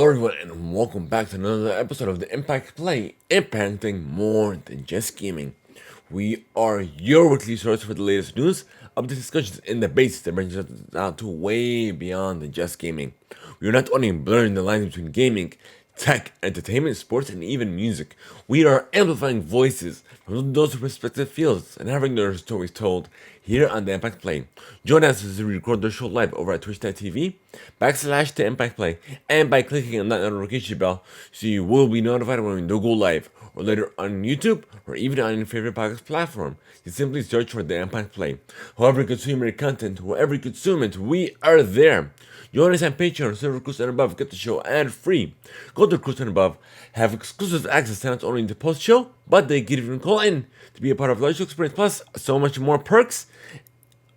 Hello everyone and welcome back to another episode of the Impact Play, impacting more than just gaming. We are your weekly source for the latest news, updates, discussions, and debates that brings us out to way beyond than just gaming. We are not only blurring the lines between gaming, tech, entertainment, sports, and even music. We are amplifying voices from those respective fields and having their stories told here on the Impact Play. Join us as we record the show live over at twitch.tv / the Impact Play and by clicking on that notification bell so you will be notified when we do go live or later on YouTube or even on your favorite podcast platform. You simply search for the Impact Play. However you consume your content, wherever you consume it, we are there. Join us on Patreon, Server Cruise and Above, get the show ad free. Go to Cruise and Above, have exclusive access to not only the post show, but they get even call in to be a part of the live show experience, plus so much more perks.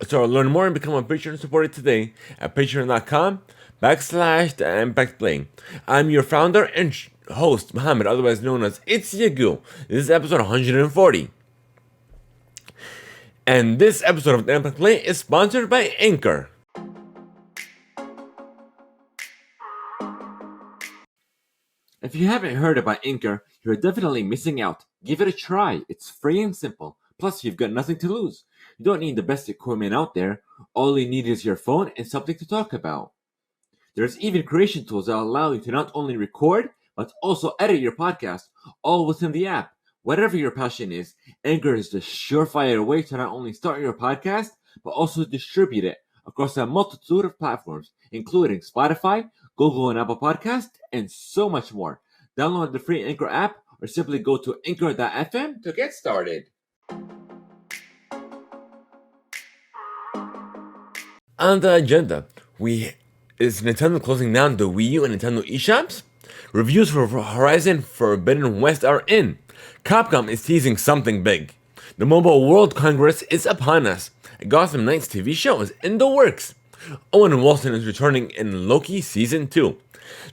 So learn more and become a Patreon supporter today at patreon.com / the Impact Play. I'm your founder and host, Mohammed, otherwise known as It's Yagu. This is episode 140. And this episode of the Impact Play is sponsored by Anchor. If you haven't heard about Anchor, you're definitely missing out. Give it a try. It's free and simple. Plus, you've got nothing to lose. You don't need the best equipment out there. All you need is your phone and something to talk about. There's even creation tools that allow you to not only record, but also edit your podcast, all within the app. Whatever your passion is, Anchor is the surefire way to not only start your podcast, but also distribute it across a multitude of platforms, including Spotify, Google and Apple Podcasts, and so much more. Download the free Anchor app or simply go to anchor.fm to get started. On the agenda, is Nintendo closing down the Wii U and Nintendo eShops? Reviews for Horizon Forbidden West are in. Capcom is teasing something big. The Mobile World Congress is upon us. A Gotham Knights TV show is in the works. Owen Wilson is returning in Loki Season 2.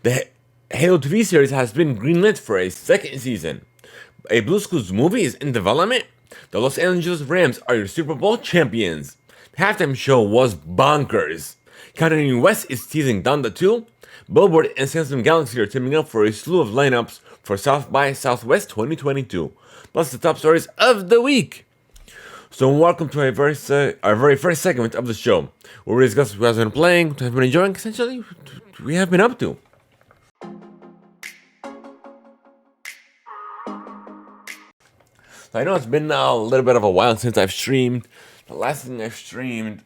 The Halo TV series has been greenlit for a second season. A Blue's Clues movie is in development. The Los Angeles Rams are your Super Bowl champions. The halftime show was bonkers. Kanye West is teasing Donda 2. Billboard and Samsung Galaxy are teaming up for a slew of lineups for South by Southwest 2022. Plus the top stories of the week. So welcome to our very first segment of the show, where we discuss what has been playing, what has been enjoying, essentially, what we have been up to. So I know it's been a little bit of a while since I've streamed. The last thing I streamed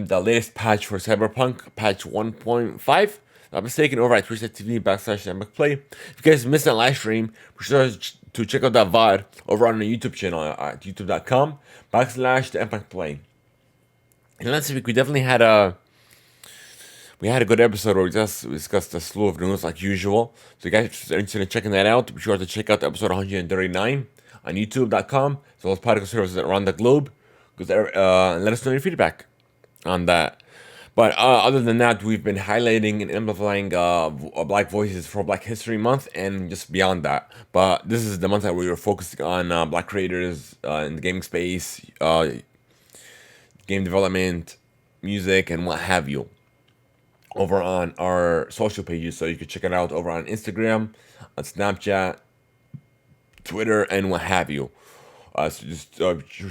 the latest patch for Cyberpunk, patch 1.5. I'm mistaken, over at twitch.tv / TheImpactPlay. If you guys missed that live stream, be sure to check out that VOD over on the YouTube channel at youtube.com / TheImpactPlay. And last week we definitely had a good episode where we discussed a slew of news like usual. So you guys are interested in checking that out, be sure to check out episode 139 on youtube.com, as well as podcast services around the globe. And let us know your feedback on that. But other than that, we've been highlighting and amplifying Black voices for Black History Month and just beyond that. But this is the month that we were focusing on Black creators in the gaming space, game development, music, and what have you, over on our social pages. So you can check it out over on Instagram, on Snapchat, Twitter, and what have you. So just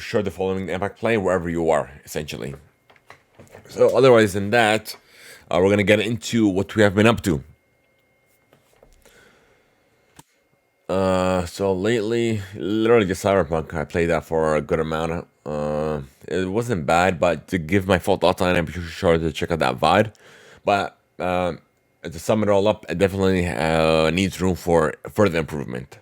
sure to following the Impact Play wherever you are, essentially. So otherwise than that, we're going to get into what we have been up to. So lately, literally just Cyberpunk. I played that for a good amount. It wasn't bad, but to give my full thoughts on it, I'm sure to check out that VOD. But to sum it all up, it definitely needs room for further improvement.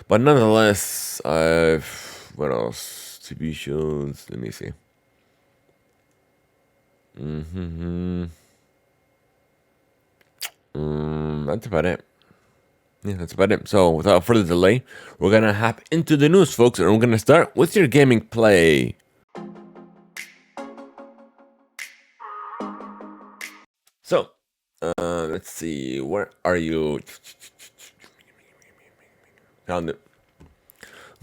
But nonetheless, what else? TV shows, let me see. That's about it. Yeah, that's about it. So without further delay, we're gonna hop into the news, folks, and we're gonna start with your gaming play. So, let's see, where are you? Found it.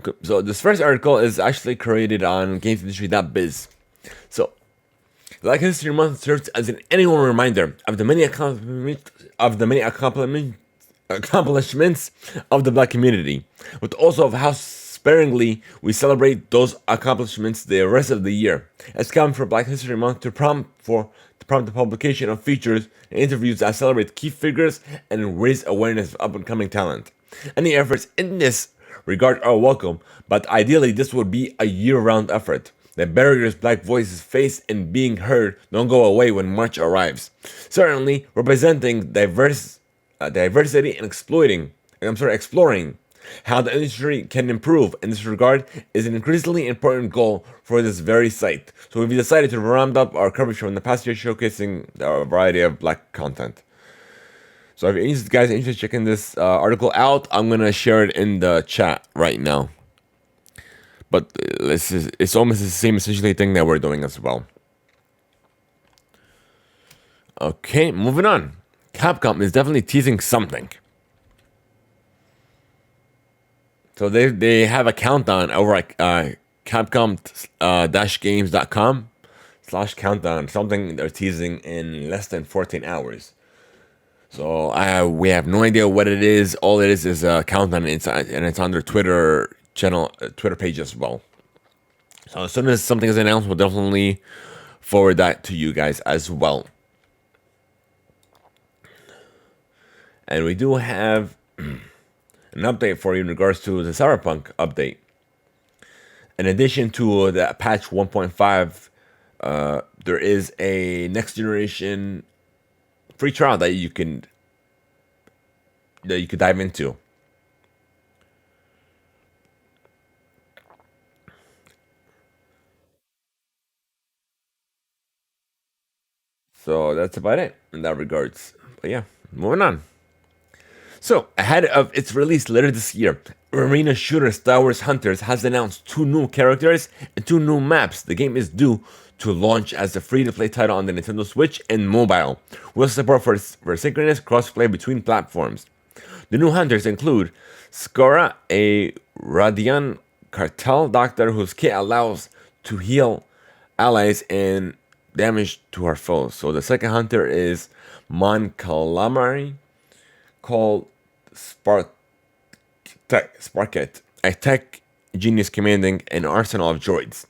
Okay, so this first article is actually created on gamesindustry.biz. So, Black History Month serves as an annual reminder of the many accomplishments of the black community, but also of how sparingly we celebrate those accomplishments the rest of the year. It's come for Black History Month to prompt the publication of features and interviews that celebrate key figures and raise awareness of up and coming talent. Any efforts in this regard are welcome, but ideally this would be a year-round effort. The barriers black voices face in being heard don't go away when March arrives. Certainly, representing diversity and exploring how the industry can improve in this regard is an increasingly important goal for this very site. So we've decided to round up our coverage from the past year, showcasing a variety of black content. So if you guys are interested in checking this article out, I'm gonna share it in the chat right now. But it's almost the same essentially thing that we're doing as well. Okay, moving on. Capcom is definitely teasing something. So they have a countdown over at Capcom-games.com/countdown. Something they're teasing in less than 14 hours. So we have no idea what it is. All it is a countdown, and it's on their Twitter channel, Twitter page as well. So as soon as something is announced, we'll definitely forward that to you guys as well. And we do have an update for you in regards to the Cyberpunk update. In addition to the patch 1.5, there is a next generation free trial that you could dive into. So that's about it in that regards. But yeah, moving on. So, ahead of its release later this year, arena shooter Star Wars Hunters has announced 2 new characters and 2 new maps. The game is due to launch as a free-to-play title on the Nintendo Switch and mobile, with support for synchronous cross-play between platforms. The new hunters include Skora, a Radian cartel doctor whose kit allows to heal allies and damage to our foes. So the second hunter is Mon Calamari, called Sparket, a tech genius commanding an arsenal of droids.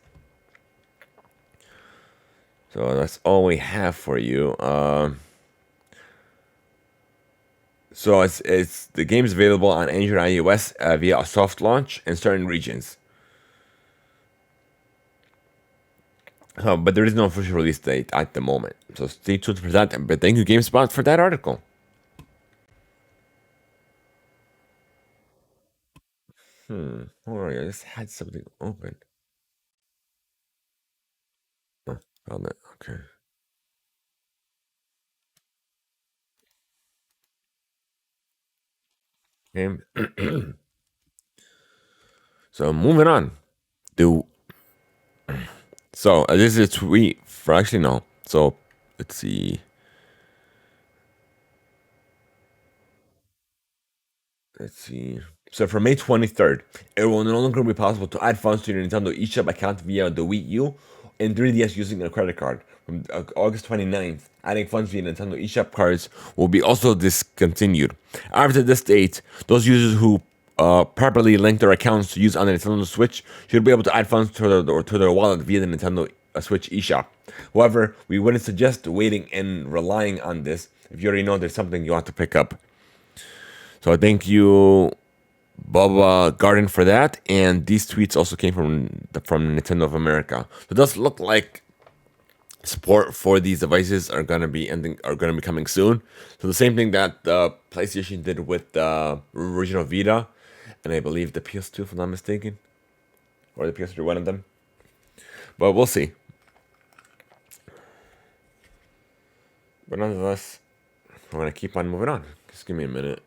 So that's all we have for you. So it's the game's available on Android and iOS via a soft launch in certain regions. But there is no official release date at the moment. So stay tuned for that. But thank you, GameSpot, for that article. Hold on, I just had something open. Oh, found it. Okay. Game. So moving on. Do this is a tweet for actually no. So let's see. Let's see. So for May 23rd, it will no longer be possible to add funds to your Nintendo eShop account via the Wii U and 3DS using a credit card. From August 29th, adding funds via Nintendo eShop cards will be also discontinued. After this date, those users who properly link their accounts to use on the Nintendo Switch should be able to add funds to their wallet via the Nintendo Switch eShop. However, we wouldn't suggest waiting and relying on this if you already know there's something you want to pick up. So thank you, Bubba Garden, for that. And these tweets also came from Nintendo of America. So it does look like support for these devices are gonna be coming soon. So the same thing that the PlayStation did with the original Vita, and I believe the PS2, if I'm not mistaken, or the PS3, one of them. But we'll see. But nonetheless, I'm gonna keep on moving on. Just give me a minute.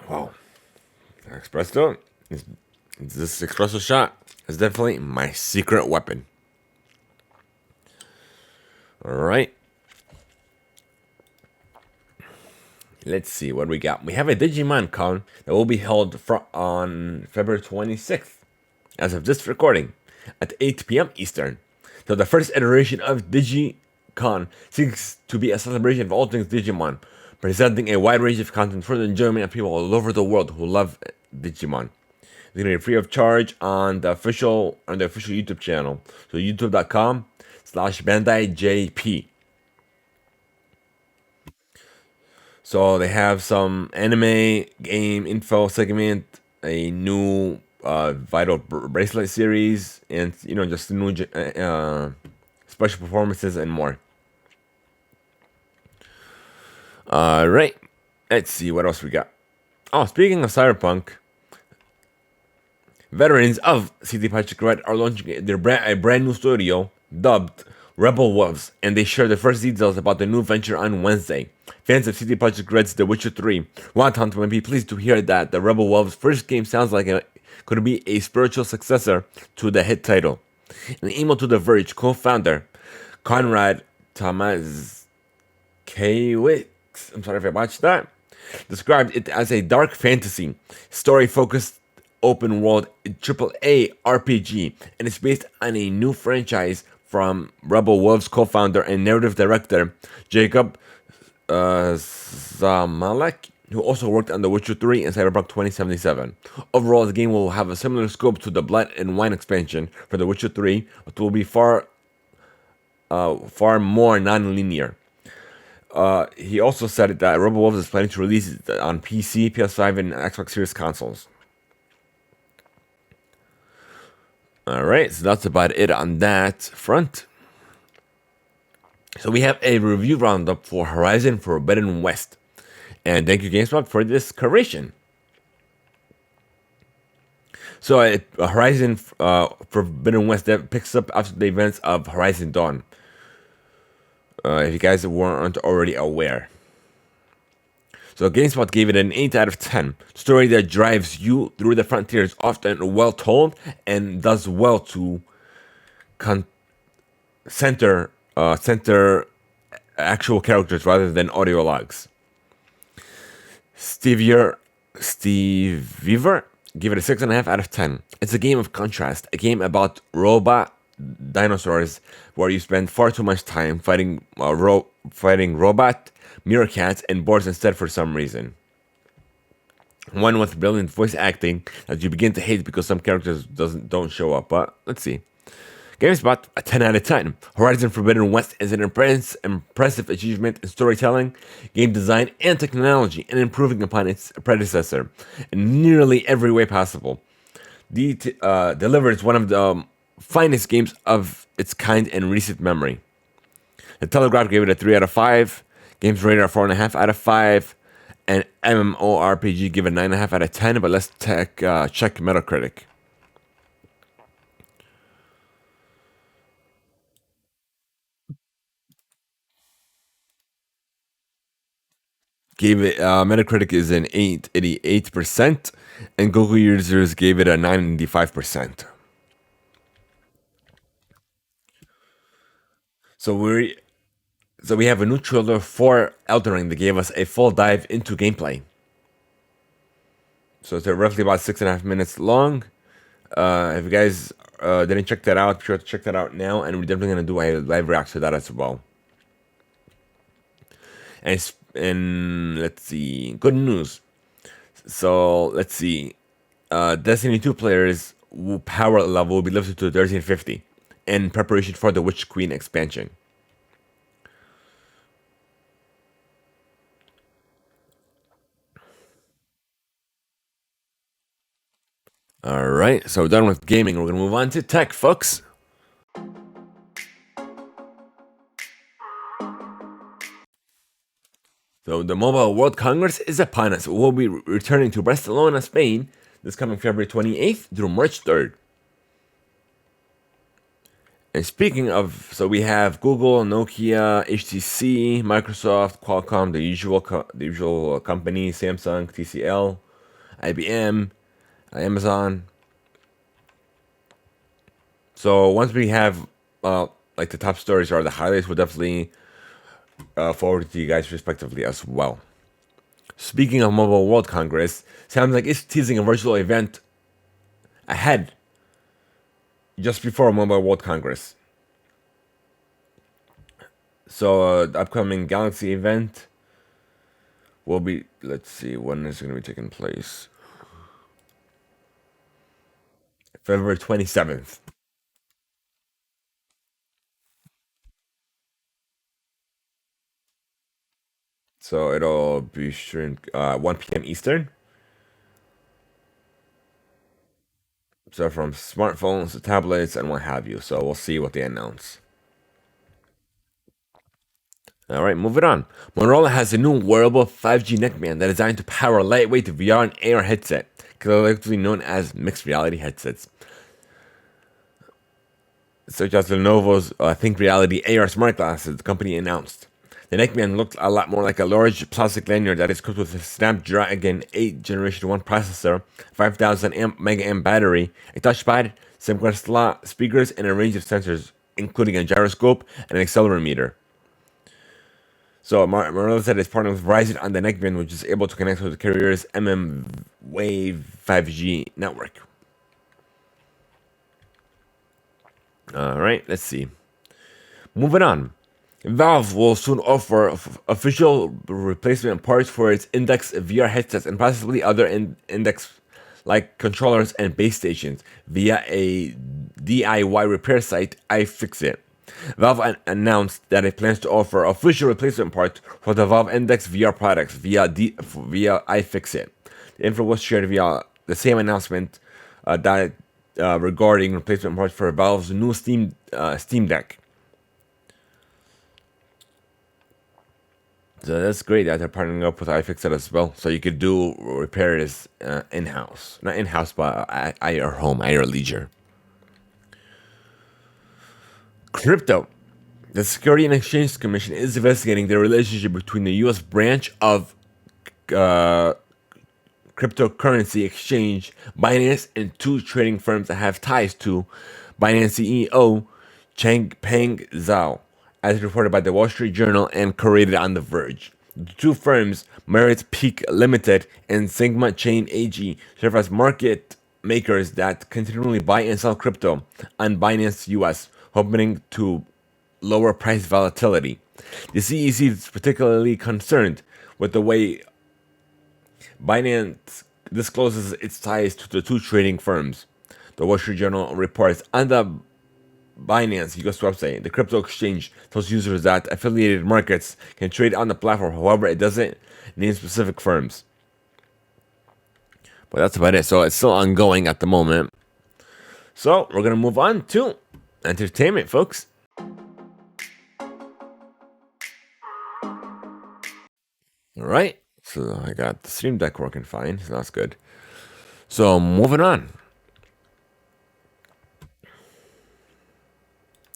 Wow, espresso. This espresso shot is definitely my secret weapon. All right. Let's see what we got. We have a Digimon Con that will be held on February 26th, as of this recording. at 8 p.m. Eastern. So the first iteration of DigiCon seeks to be a celebration of all things Digimon, presenting a wide range of content for the enjoyment of people all over the world who love Digimon. It's gonna be free of charge on the official YouTube channel. So youtube.com/BandaiJP. So they have some anime game info segment, a new Vital Bracelet series, and just new special performances and more. All right, let's see what else we got. Oh, speaking of Cyberpunk, veterans of CD Projekt Red are launching a brand new studio dubbed Rebel Wolves, and they share the first details about the new venture on Wednesday. Fans of CD Projekt Red's The Witcher 3 will be pleased to hear that the Rebel Wolves' first game sounds like it could be a spiritual successor to the hit title. In an email to The Verge, co-founder Conrad Tomaszkiewicz, I'm sorry if I watched that, described it as a dark fantasy, story-focused open world AAA RPG, and it's based on a new franchise from Rebel Wolves co-founder and narrative director Jacob Zamalek, who also worked on The Witcher 3 and Cyberpunk 2077. Overall, the game will have a similar scope to the Blood and Wine expansion for The Witcher 3, but will be far more non-linear. He also said that Rebel Wolves is planning to release it on PC, PS5, and Xbox Series consoles. Alright, so that's about it on that front. So we have a review roundup for Horizon Forbidden West. And thank you, GameSpot, for this curation. So Horizon Forbidden West that picks up after the events of Horizon Dawn. If you guys weren't already aware. So GameSpot gave it an 8 out of 10. Story that drives you through the frontiers, often well told, and does well to center actual characters rather than audio logs. Steve Weaver gave it a 6.5 out of 10. It's a game of contrast, a game about robot dinosaurs where you spend far too much time fighting robot meerkats and boars instead for some reason. One with brilliant voice acting that you begin to hate because some characters don't show up. But let's see. GameSpot, a 10 out of 10. Horizon Forbidden West is an impressive achievement in storytelling, game design, and technology, and improving upon its predecessor in nearly every way possible. Delivers one of the finest games of its kind in recent memory. The Telegraph gave it a 3 out of 5. Games rated a 4.5 out of 5. And MMORPG gave it a 9.5 out of 10. But let's check Metacritic. Gave it Metacritic is an 88%, and Google users gave it a 95%. So we have a new trailer for Elden Ring that gave us a full dive into gameplay. So it's roughly about 6.5 minutes long. If you guys didn't check that out, be sure to check that out now, and we're definitely gonna do a live reaction to that as well. And let's see, good news. So let's see, Destiny 2 players power level will be lifted to 1350 in preparation for the Witch Queen expansion. All right, so we're done with gaming. We're gonna move on to tech, folks. So the Mobile World Congress is upon us. We'll be returning to Barcelona, Spain, this coming February 28th through March 3rd. And speaking of, so we have Google, Nokia, HTC, Microsoft, Qualcomm, the usual companies, Samsung, TCL, IBM, Amazon. So once we have like the top stories or the highlights, we'll definitely forward to you guys respectively as well. Speaking of Mobile World Congress, sounds like it's teasing a virtual event ahead just before Mobile World Congress. So the upcoming Galaxy event will be, let's see, when is it going to be taking place? February 27th. So it'll be streamed 1 p.m. Eastern. So from smartphones to tablets and what have you. So we'll see what they announce. All right, moving on. Motorola has a new wearable 5G neckband that is designed to power a lightweight VR and AR headset, collectively known as mixed reality headsets. Such as Lenovo's Think Reality AR smart glasses, the company announced. The neckband looked a lot more like a large plastic lanyard that is equipped with a Snapdragon 8 Generation 1 processor, 5000 mAh battery, a touchpad, SIM card slot, speakers, and a range of sensors, including a gyroscope and an accelerometer. So Motorola said it's partnering with Verizon on the neckband, which is able to connect with the carrier's Wave 5G network. All right, let's see. Moving on. Valve will soon offer official replacement parts for its Index VR headsets and possibly other Index like controllers and base stations via a DIY repair site, iFixit. Valve announced that it plans to offer official replacement parts for the Valve Index VR products via iFixit. The info was shared via the same announcement that regarding replacement parts for Valve's new Steam Deck. So that's great that they're partnering up with iFixit as well, so you could do repairs in-house, not in-house, but at your home, at your leisure. Crypto. The Security and Exchange Commission is investigating the relationship between the U.S. branch of cryptocurrency exchange Binance and two trading firms that have ties to Binance CEO Changpeng Zhao, as reported by the Wall Street Journal and correlated on The Verge. The two firms, Merit Peak Limited and Sigma Chain AG, serve as market makers that continually buy and sell crypto on Binance US, hoping to lower price volatility. The CEC is particularly concerned with the way Binance discloses its ties to the two trading firms. The Wall Street Journal reports on the Binance US website, the crypto exchange tells users that affiliated markets can trade on the platform. However, it doesn't name specific firms. But that's about it. So it's still ongoing at the moment. So we're gonna move on to entertainment, folks. All right. So I got the Stream Deck working fine. So that's good. So moving on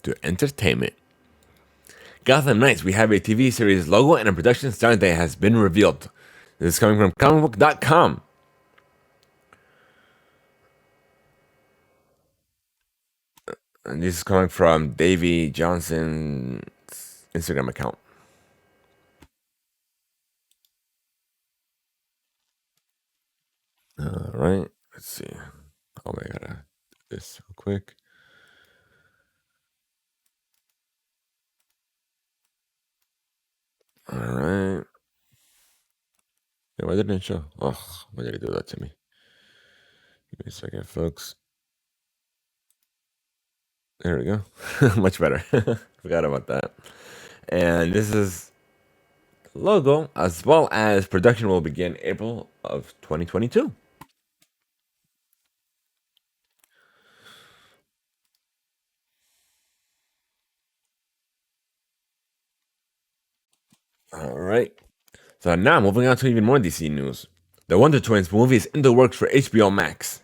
to entertainment. Gotham Knights, we have a TV series logo and a production start that has been revealed. This is coming from comicbook.com. And this is coming from Davey Johnson's Instagram account. All right, let's see. Oh, I gotta do this real quick. All right. Yeah, why didn't it show? Oh, why did it do that to me? Give me a second, folks. There we go. Much better. Forgot about that. And this is the logo, as well as production will begin April of 2022. All right. So now moving on to even more DC news. The Wonder Twins movie is in the works for HBO Max.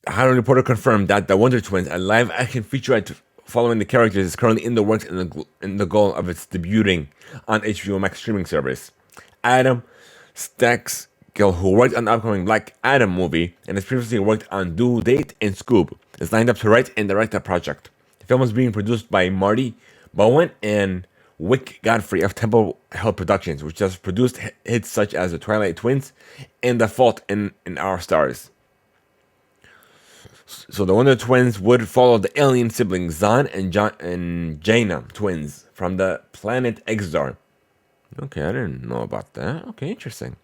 The Hollywood Reporter confirmed that The Wonder Twins, a live-action featurette following the characters, is currently in the works in the goal of its debuting on HBO Max streaming service. Adam Stackskill, who worked on the upcoming Black Adam movie and has previously worked on Due Date and Scoop, is lined up to write and direct the project. The film is being produced by Marty Bowen and Wick Godfrey of Temple Hill Productions, which has produced hits such as The Twilight Twins and The Fault in Our Stars. So the Wonder Twins would follow the alien siblings Zan and Jaina twins from the planet Exar. Okay, I didn't know about that. Okay, interesting.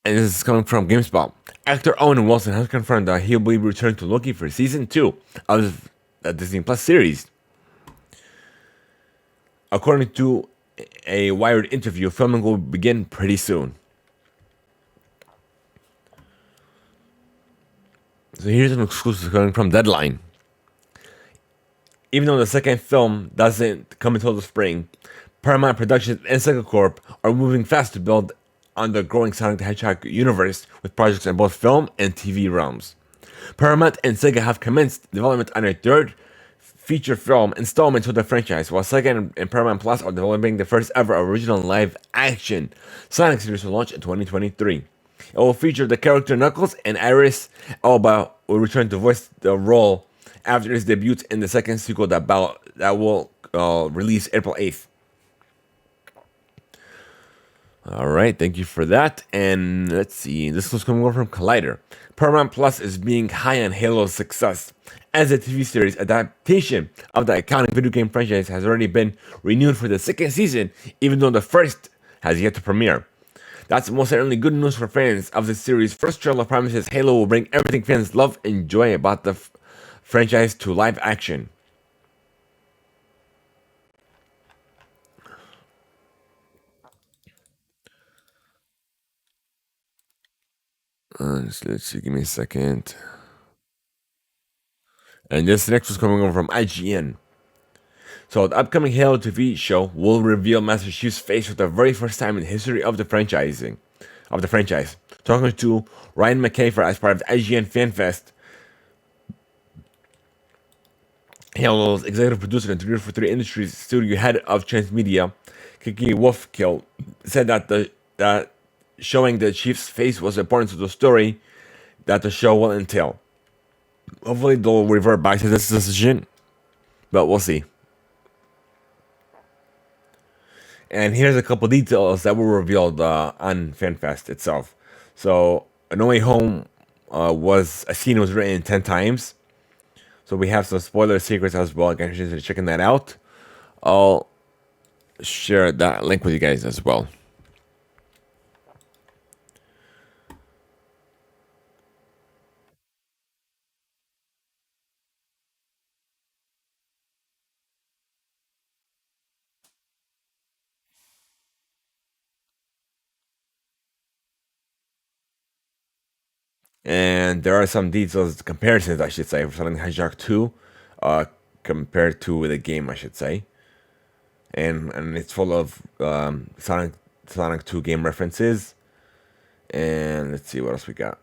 And this is coming from GameSpot. Actor Owen Wilson has confirmed that he'll be returning to Loki for season 2 of the Disney Plus series. According to a Wired interview, filming will begin pretty soon. So here's an exclusive coming from Deadline. Even though the second film doesn't come until the spring, Paramount Productions and Sega Corp are moving fast to build on the growing Sonic the Hedgehog universe with projects in both film and TV realms. Paramount and Sega have commenced development on a third feature film installment to the franchise, while Sega and Paramount Plus are developing the first ever original live action Sonic series to launch in 2023. It will feature the character Knuckles, and Iris Elba will return to voice the role after his debut in the second sequel that will release April 8th. All right, thank you for that. And let's see, this was coming over from Collider. Paramount Plus is being high on Halo's success, as the TV series adaptation of the iconic video game franchise has already been renewed for the second season, even though the first has yet to premiere. That's most certainly good news for fans of the series. First trailer promises Halo will bring everything fans love and enjoy about the franchise to live action. Let's see, give me a second. And this next was coming over from IGN. So the upcoming Halo TV show will reveal Master Chief's face for the very first time in the history of the franchise. Talking to Ryan McCafer as part of the IGN FanFest, Halo's executive producer and 343 Industries studio head of transmedia, Kiki Wolfkill, said that showing the Chief's face was important to the story that the show will entail. Hopefully they'll revert back to this decision, but we'll see. And here's a couple details that were revealed on FanFest itself. So, No Way Home was a scene was written 10 times. So we have some spoiler secrets as well. Again, you're checking that out. I'll share that link with you guys as well. And there are some details, comparisons, I should say, for Sonic the Hedgehog 2 compared to the game, I should say. And it's full of Sonic 2 game references. And let's see what else we got.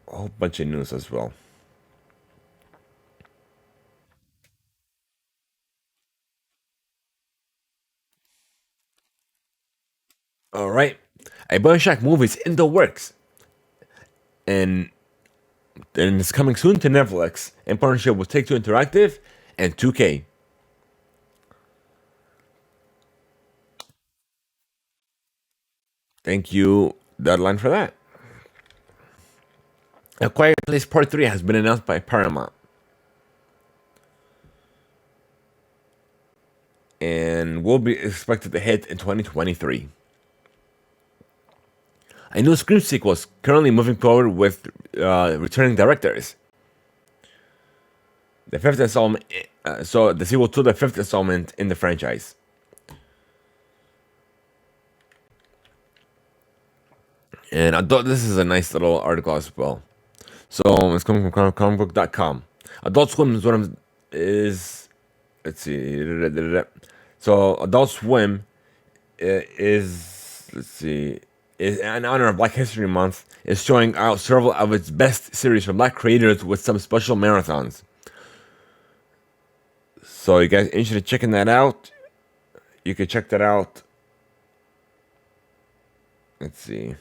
A whole bunch of news as well. All right, a Bioshock movie is in the works, and it's coming soon to Netflix in partnership with Take Two Interactive and 2K. Thank you, Deadline, for that. A Quiet Place Part 3 has been announced by Paramount, and will be expected to hit in 2023. A new Scream sequel is currently moving forward with returning directors. The fifth installment, so the sequel to the fifth installment in the franchise. And I thought this is a nice little article as well. So it's coming from comicbook.com. Adult Swim is one of is let's see. So Adult Swim is let's see is in honor of Black History Month is showing out several of its best series from Black creators with some special marathons. So you guys interested in checking that out? You can check that out. Let's see.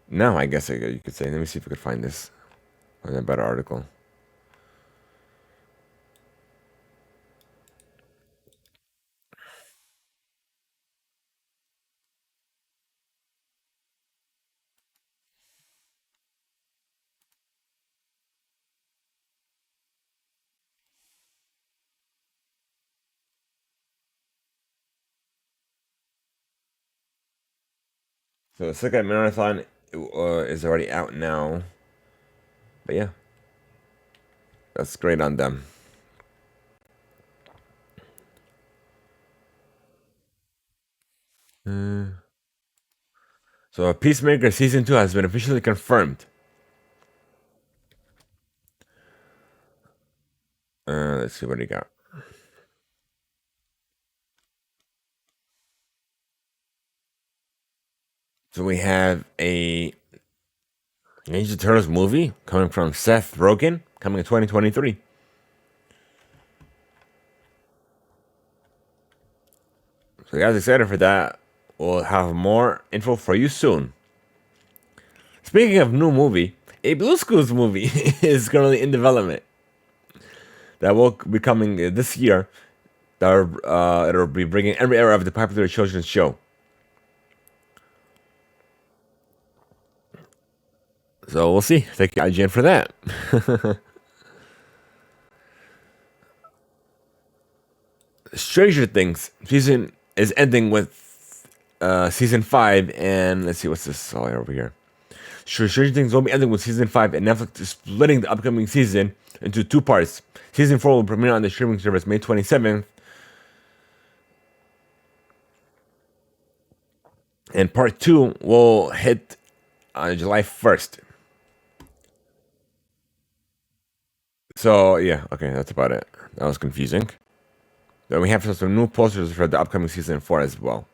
Now I guess you could say. Let me see if I could find this. Find a better article. So the second marathon is already out now. But yeah, that's great on them. So Peacemaker season 2 has been officially confirmed. Let's see what he got. So we have a Ninja Turtles movie coming from Seth Rogen coming in 2023. So guys, excited for that. We'll have more info for you soon. Speaking of new movie, a Blue Schools movie is currently in development that will be coming this year. It'll be bringing every era of the popular children's show. So we'll see. Thank you, IGN, for that. Stranger Things season is ending with season 5, and let's see what's this all over here. Stranger Things will be ending with season 5, and Netflix is splitting the upcoming season into two parts. Season 4 will premiere on the streaming service May 27th, and part 2 will hit on July 1st. So, yeah, okay, that's about it. That was confusing. Then we have some new posters for the upcoming season 4 as well.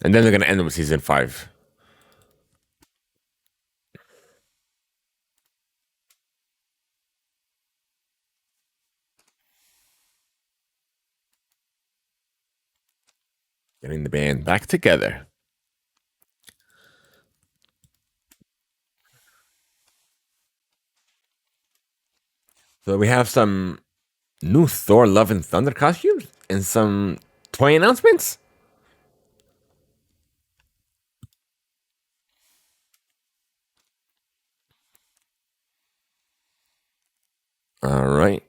And then they're going to end with season 5. Getting the band back together. So we have some new Thor Love and Thunder costumes and some toy announcements. All right.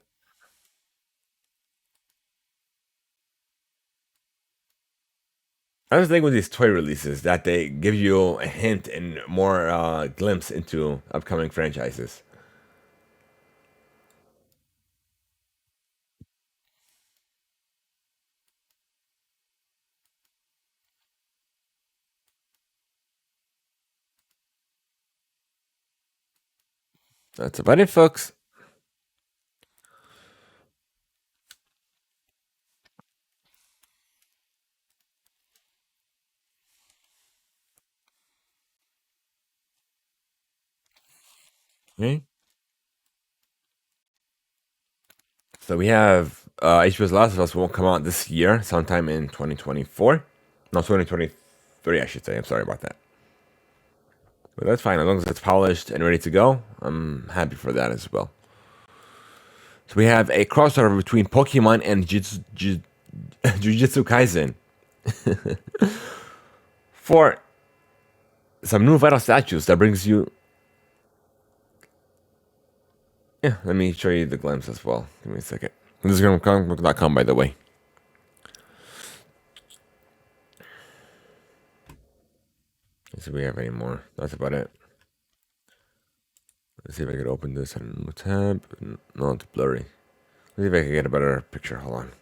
I was thinking with these toy releases that they give you a hint and more glimpse into upcoming franchises. That's about it, folks. Okay. So we have HBO's Last of Us won't come out this year, sometime in 2024. No, 2023, I should say. I'm sorry about that. But that's fine. As long as it's polished and ready to go, I'm happy for that as well. So we have a crossover between Pokemon and Jujutsu Kaisen for some new vital statues that brings you. Yeah, let me show you the glimpse as well. Give me a second. This is from comicbook.com, by the way. Let's see if we have any more. That's about it. Let's see if I could open this in a new tab. No, it's blurry. Let's see if I can get a better picture. Hold on.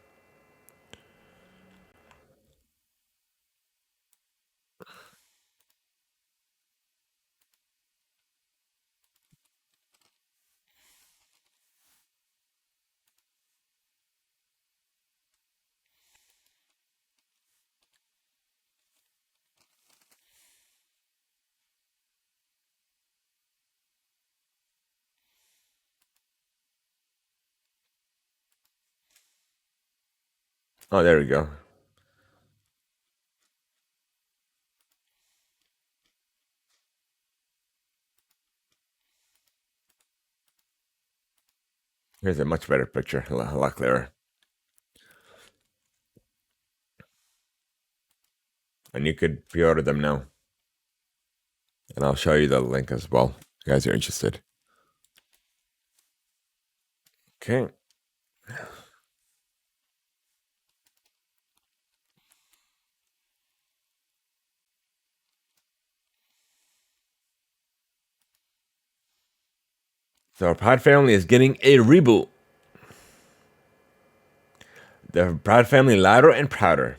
Oh, there we go. Here's a much better picture. A lot clearer. And you could pre-order them now. And I'll show you the link as well. If you guys are interested. Okay. So our Proud Family is getting a reboot. The Proud Family louder and prouder.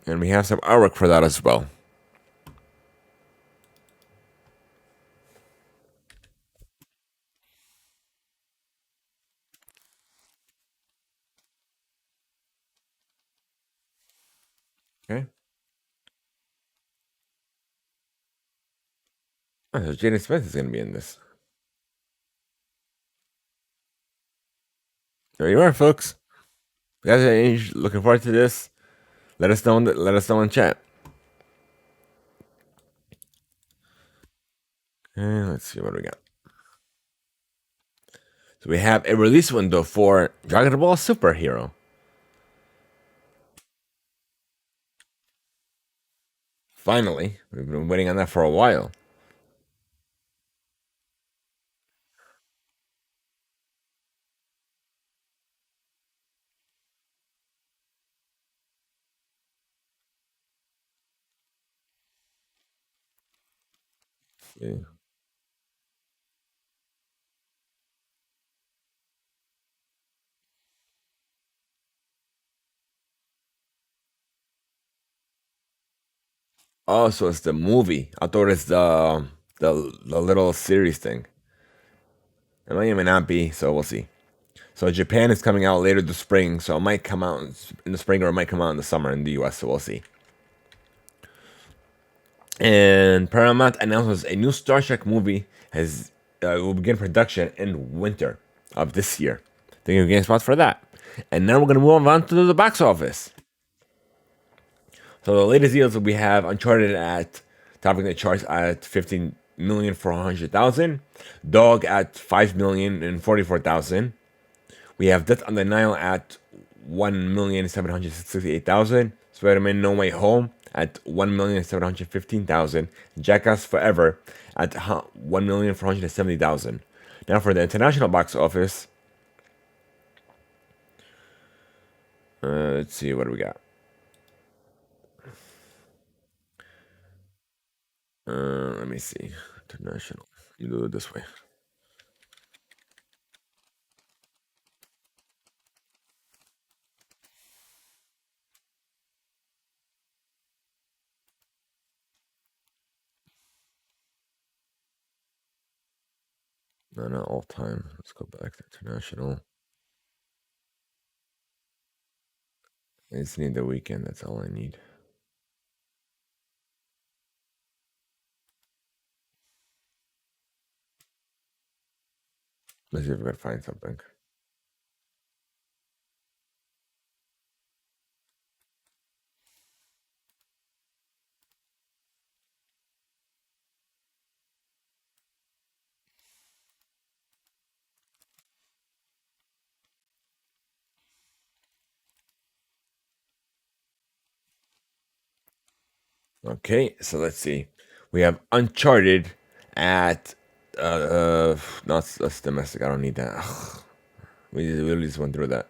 And we have some artwork for that as well. Okay. Oh, so Jaden Smith is going to be in this. There you are, folks. If you guys are looking forward to this, let us know. Let us know in chat. Okay, let's see what we got. So we have a release window for Dragon Ball Superhero. Finally, we've been waiting on that for a while. Yeah. Oh, so it's the movie. I thought it's the little series thing. It may not be, so we'll see. So Japan is coming out later this spring, so it might come out in the spring or it might come out in the summer in the US, so we'll see. And Paramount announces a new Star Trek movie will begin production in winter of this year. Think of game spots for that. And now we're gonna move on to the box office. So the latest deals we have Uncharted at topping the charts at 15,400,000, Dog at 5,044,000. We have Death on the Nile at 1,768,000, Spider-Man No Way Home at 1,715,000, Jackass Forever at 1,470,000. Now for the international box office, let's see what do we got. Let me see. International. You do it this way. No, not all time. Let's go back to international. I just need the weekend. That's all I need. Let's see if we can find something. Okay, so let's see. We have Uncharted at no, that's domestic. I don't need that. Ugh. We literally just went through that.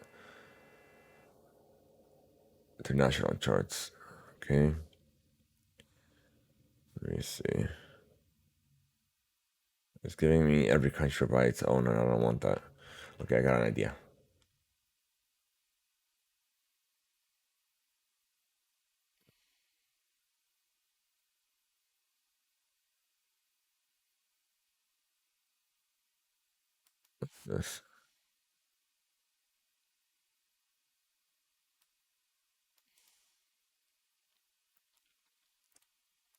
International charts. Okay. Let me see. It's giving me every country by its own, and I don't want that. Okay, I got an idea. This.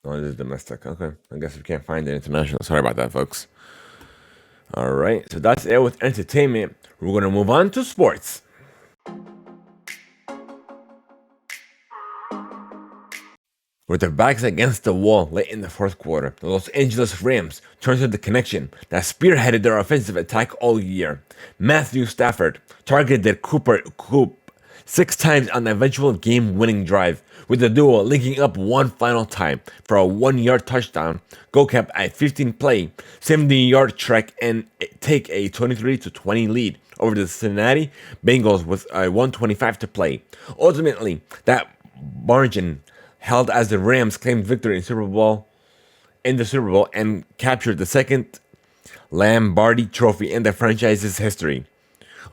Oh, this is domestic. Okay. I guess we can't find it international. Sorry about that, folks. All right. So that's it with entertainment. We're going to move on to sports. With their backs against the wall late in the fourth quarter, the Los Angeles Rams turned to the connection that spearheaded their offensive attack all year. Matthew Stafford targeted Cooper Coop 6 times on the eventual game-winning drive, with the duo linking up one final time for a 1-yard touchdown, go cap at 15-play, 70-yard trek, and take a 23-20 lead over the Cincinnati Bengals with a 125 to play. Ultimately, that margin held as the Rams claimed victory in Super Bowl in the Super Bowl and captured the second Lombardi Trophy in the franchise's history,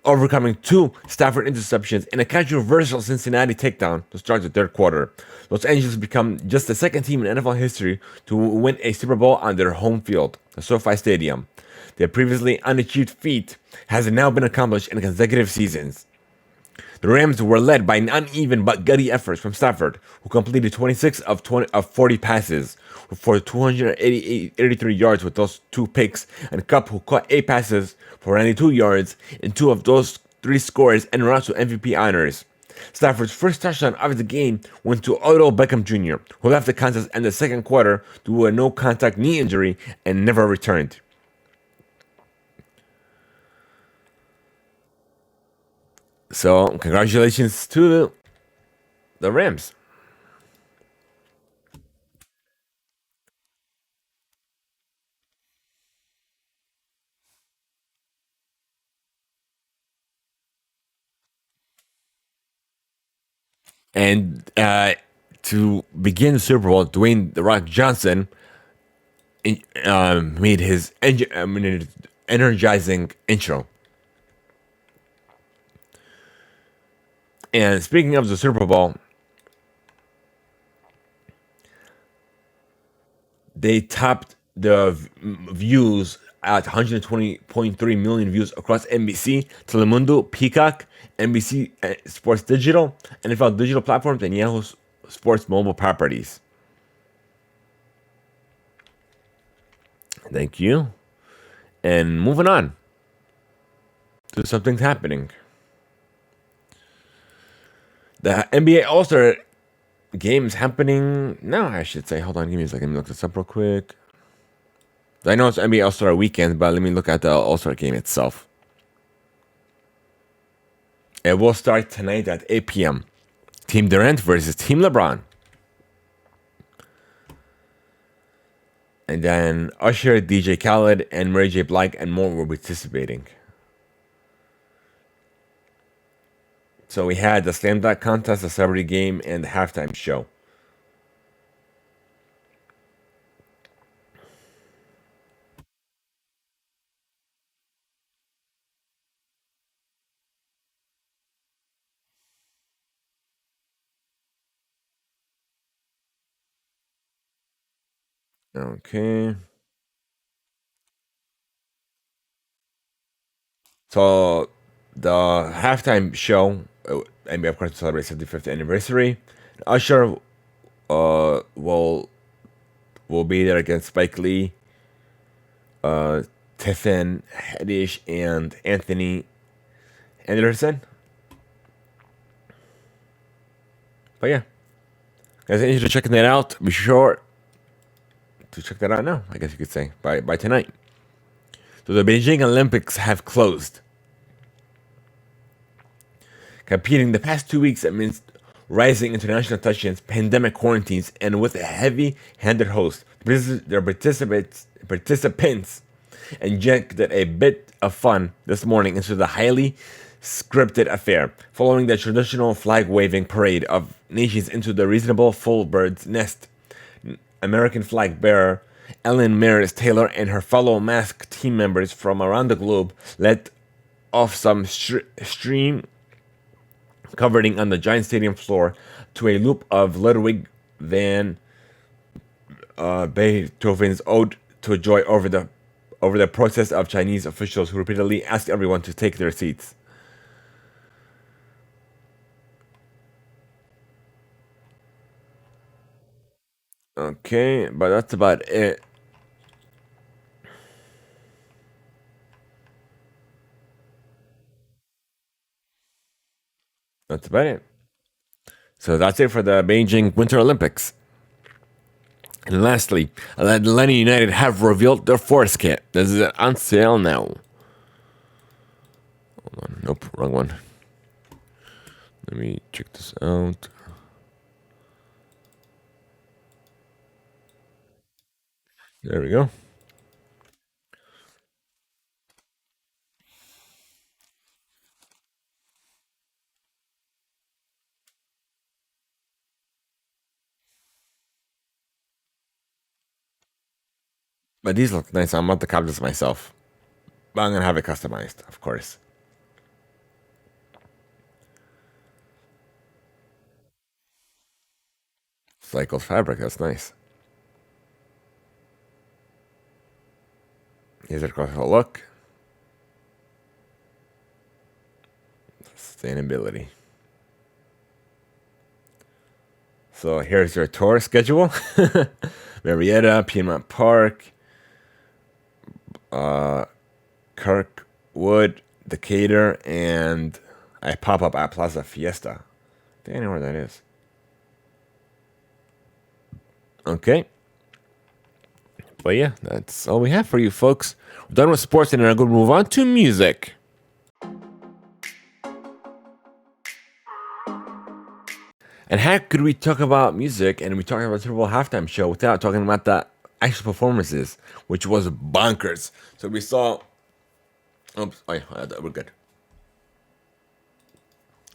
overcoming two Stafford interceptions and a controversial Cincinnati takedown to start the third quarter. Los Angeles become just the second team in NFL history to win a Super Bowl on their home field, the SoFi Stadium. Their previously unachieved feat has now been accomplished in consecutive seasons. The Rams were led by an uneven but gutty efforts from Stafford, who completed 26 of 40 passes for 283 yards with those two picks, and Kupp, who caught 8 passes for 92 yards, and 2 of those 3 scores en route to MVP honors. Stafford's first touchdown of the game went to Odell Beckham Jr., who left the contest in the second quarter due to a no-contact knee injury and never returned. So, congratulations to the Rams. And to begin the Super Bowl, Dwayne The Rock Johnson made his energizing intro. And speaking of the Super Bowl, they topped the views at 120.3 million views across NBC, Telemundo, Peacock, NBC Sports Digital, NFL Digital platforms, and Yahoo Sports mobile properties. Thank you. And moving on to something's happening. The NBA All Star game is happening now, I should say. Hold on, give me a second. Let me look this up real quick. I know it's NBA All Star weekend, but let me look at the All Star game itself. It will start tonight at 8 p.m. Team Durant versus Team LeBron. And then Usher, DJ Khaled, and Mary J. Blige and more will be participating. So we had the slam dunk contest, the celebrity game, and the halftime show. Okay. So the halftime show, NBA of course celebrates 75th anniversary. Usher will be there against Spike Lee, Tiffin Haddish, and Anthony Anderson. But yeah, guys, interested in checking that out? Be sure to check that out now. I guess you could say by tonight. So the Beijing Olympics have closed. Competing the past 2 weeks amidst rising international tensions, pandemic quarantines, and with a heavy-handed host, their participants injected a bit of fun this morning into the highly scripted affair, following the traditional flag-waving parade of nations into the reasonable full bird's nest. American flag bearer Ellen Maris Taylor and her fellow masked team members from around the globe let off some stream covering on the giant stadium floor to a loop of Ludwig van Beethoven's Ode to Joy over the protest of Chinese officials who repeatedly asked everyone to take their seats. Okay, but that's about it. That's about it. So that's it for the Beijing Winter Olympics. And lastly, Atlanta United have revealed their Force kit. This is on sale now. Hold on. Nope, wrong one. Let me check this out. There we go. But these look nice. I'm about to copy this myself. But I'm gonna have it customized, of course. Cycled fabric, that's nice. Here's a graphical look. Sustainability. So here's your tour schedule. Marietta, Piedmont Park, Kirkwood, Decatur, and I pop up at Plaza Fiesta. I think I know where that is. Okay. But yeah, that's all we have for you folks. We're done with sports and we're going to move on to music. And how could we talk about music and we talking about the Super Bowl halftime show without talking about the actual performances, which was bonkers. So we saw. Oops, oh yeah, we're good.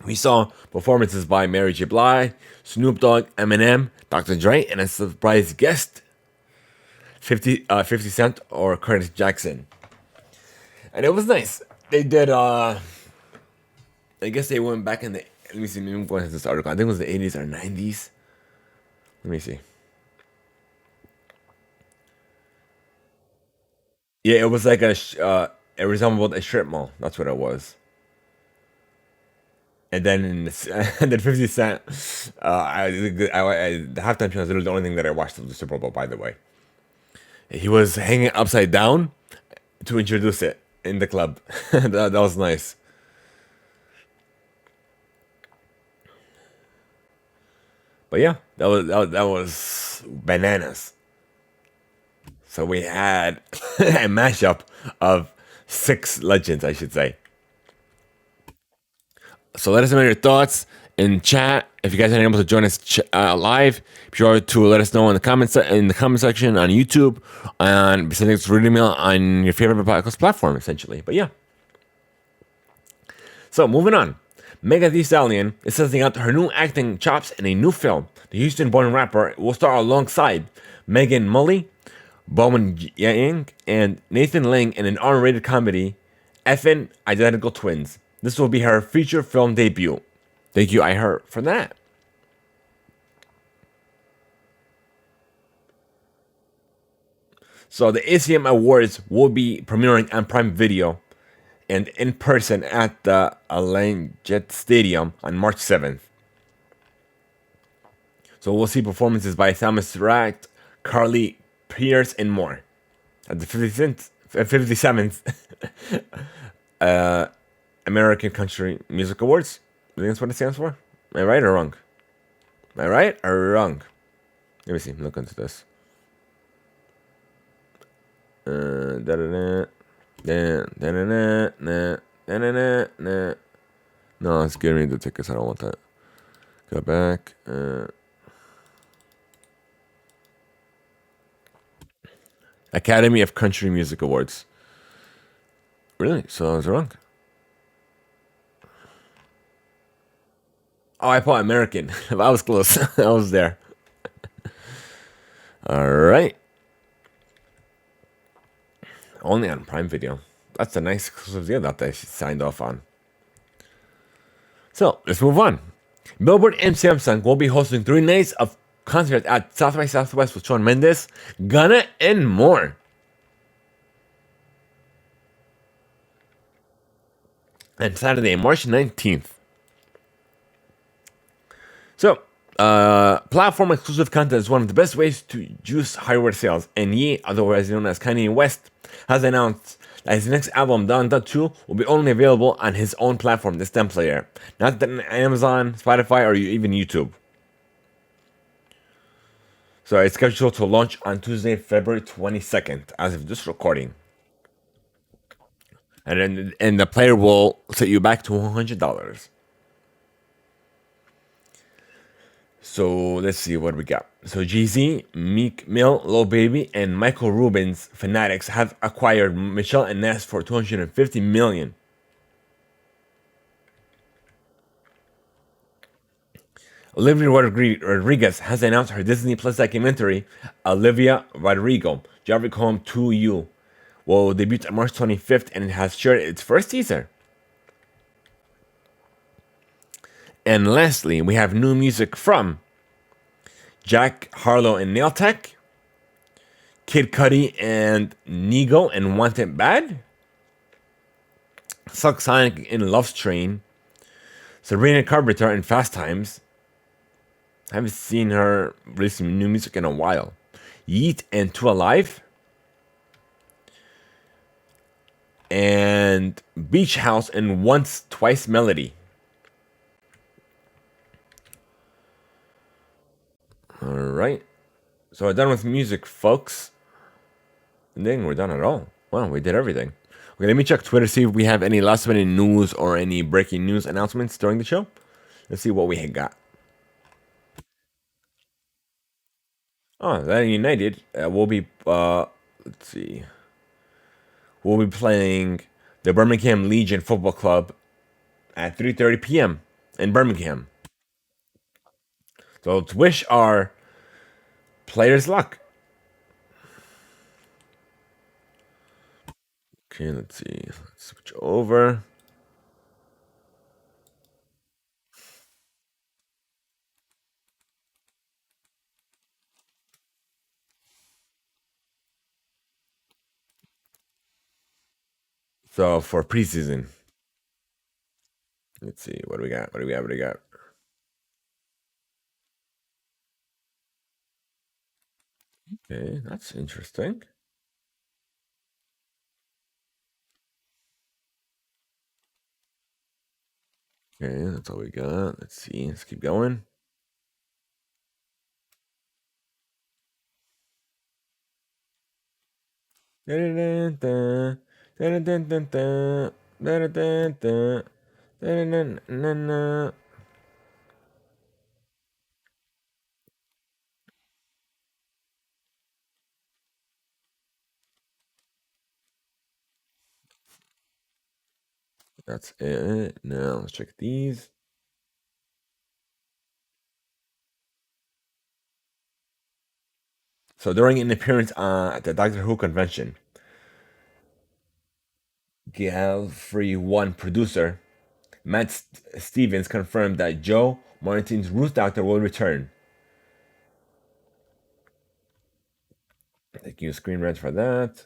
We saw performances by Mary J. Blige, Snoop Dogg, Eminem, Dr. Dre, and a surprise guest, 50 Cent or Curtis Jackson. And it was nice. They did, I guess they went back in the, let me see, let me go into this article. I think it was the 80s or 90s. Let me see. Yeah, it was like it resembled a strip mall. That's what it was. And then and then 50 Cent, the halftime show is literally the only thing that I watched of the Super Bowl, by the way. He was hanging upside down to introduce it in the club. That was nice. But yeah, that was bananas. So we had a mashup of six legends, I should say. So let us know your thoughts in chat. If you guys are able to join us live, be sure to let us know in the comment section on YouTube and send us an email on your favorite podcast platform, essentially. But yeah. So moving on. Megan Thee Stallion is testing out her new acting chops in a new film. The Houston-born rapper will star alongside Megan Mullally, Bowman Yang, and Nathan Lang in an R-rated comedy, Effin' Identical Twins. This will be her feature film debut. Thank you, I heard, for that. So the ACM Awards will be premiering on Prime Video and in person at the Allegiant Stadium on March 7th. So we'll see performances by Thomas Ract, Carly Pierce, and more. At the 57th American Country Music Awards. I think that's what it stands for. Am I right or wrong? Am I right or wrong? Let me see. Look into this. No, it's giving me the tickets. I don't want that. Go back. Academy of Country Music Awards. Really? So I was wrong. Oh, I put American. I was close. I was there. All right. Only on Prime Video. That's a nice exclusive deal that they signed off on. So let's move on. Billboard and Samsung will be hosting 3 nights of concerts at South by Southwest with Shawn Mendes, Gunna, and more. And Saturday, March 19th. So, platform exclusive content is one of the best ways to juice hardware sales. And Ye, otherwise known as Kanye West, has announced that his next album, Don Dot 2, will be only available on his own platform, the STEM player, not on Amazon, Spotify, or even YouTube. So it's scheduled to launch on Tuesday, February 22nd, as of this recording. And the player will set you back to $100. So let's see what we got. So Jay-Z, Meek Mill, Lil Baby, and Michael Rubin's Fanatics have acquired Michelle and Ness for $250 million. Olivia Rodriguez has announced her Disney Plus documentary, Olivia Rodrigo, Drive Home to You, will debut on March 25th and it has shared its first teaser. And lastly, we have new music from Jack Harlow and Nail Tech, Kid Cudi and Nigo and Want It Bad, Silk Sonic in Love Train, Sabrina Carpenter in Fast Times. I haven't seen her releasing new music in a while. Yeet and Two Alive, and Beach House and Once Twice Melody. Alright. So we're done with music, folks. And then we're done at all. Wow, we did everything. Okay, let me check Twitter, see if we have any last minute news or any breaking news announcements during the show. Let's see what we had got. Oh, that United will be, let's see. We'll be playing the Birmingham Legion Football Club at 3:30 p.m. in Birmingham. So let's wish our players luck. Okay, let's see. Let's switch over. So for preseason, let's see. What do we got? What do we got? What do we got? Okay, that's interesting. Okay, that's all we got. Let's see. Let's keep going. That's it. Now let's check these. So during an appearance at the Doctor Who convention, Galfrey One producer Matt Stevens confirmed that Joe Martin's Ruth Doctor will return. Thank you, Screen Rant, for that.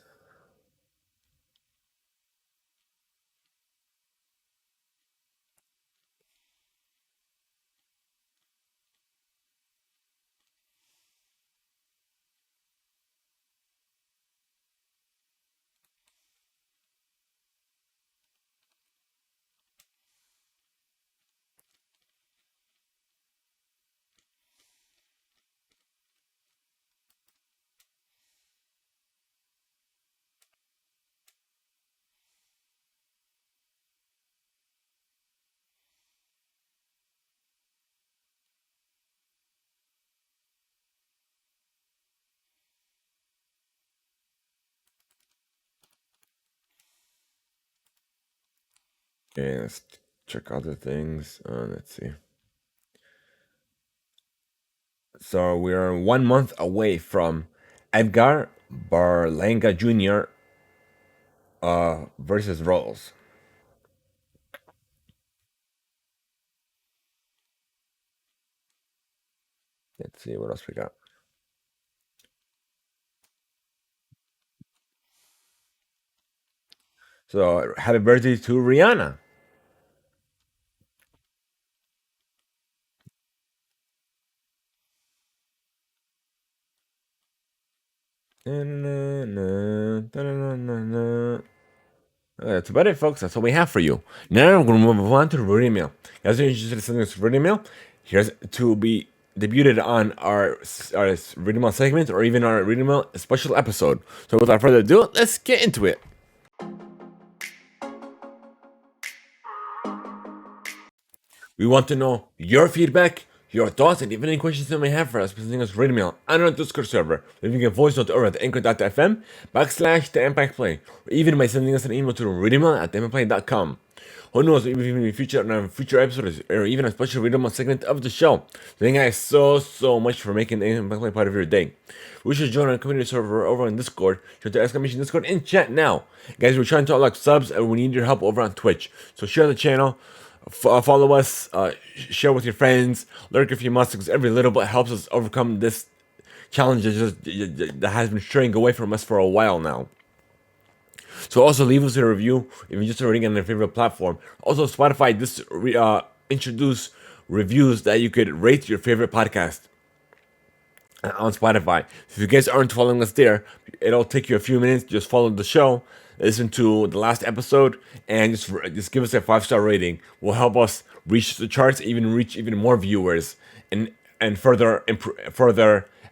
Okay, let's check other things. Let's see. So we're 1 month away from Edgar Berlanga Jr. Versus Rolls. Let's see what else we got. So happy birthday to Rihanna. That's about it, folks. That's all we have for you. Now we're going to move on to the reading mail. Guys, if you're interested in sending us reading mail, here's to be debuted on our reading mail segment or even our reading mail special episode. So without further ado, let's get into it. We want to know your feedback, your thoughts, and even any questions you may have for us by sending us reading mail on our Discord server, leaving a voice note over at anchor.fm /TheImpactPlay, or even by sending us an email to readingmail@theimpactplay.com. Who knows, even be featured in a future episode or even a special read segment of the show. Thank you guys so much for making the Impact Play part of your day. We should join our community server over on Discord. Share the exclamation Discord in chat now. Guys, we're trying to unlock subs and we need your help over on Twitch. So share the channel, follow us, share with your friends, lurk if you must, because every little bit helps us overcome this challenge that has been straying away from us for a while now. So also leave us a review if you're just already on your favorite platform. Also, Spotify just introduce reviews that you could rate your favorite podcast on Spotify. If you guys aren't following us there, it'll take you a few minutes. Just follow the show, listen to the last episode, and just give us a 5-star rating. Will help us reach the charts, reach even more viewers, and further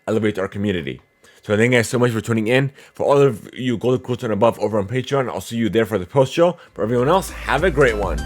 elevate our community. So thank you guys so much for tuning in. For all of you Golden Quotes and above over on Patreon, I'll see you there for the post show. For everyone else, have a great one.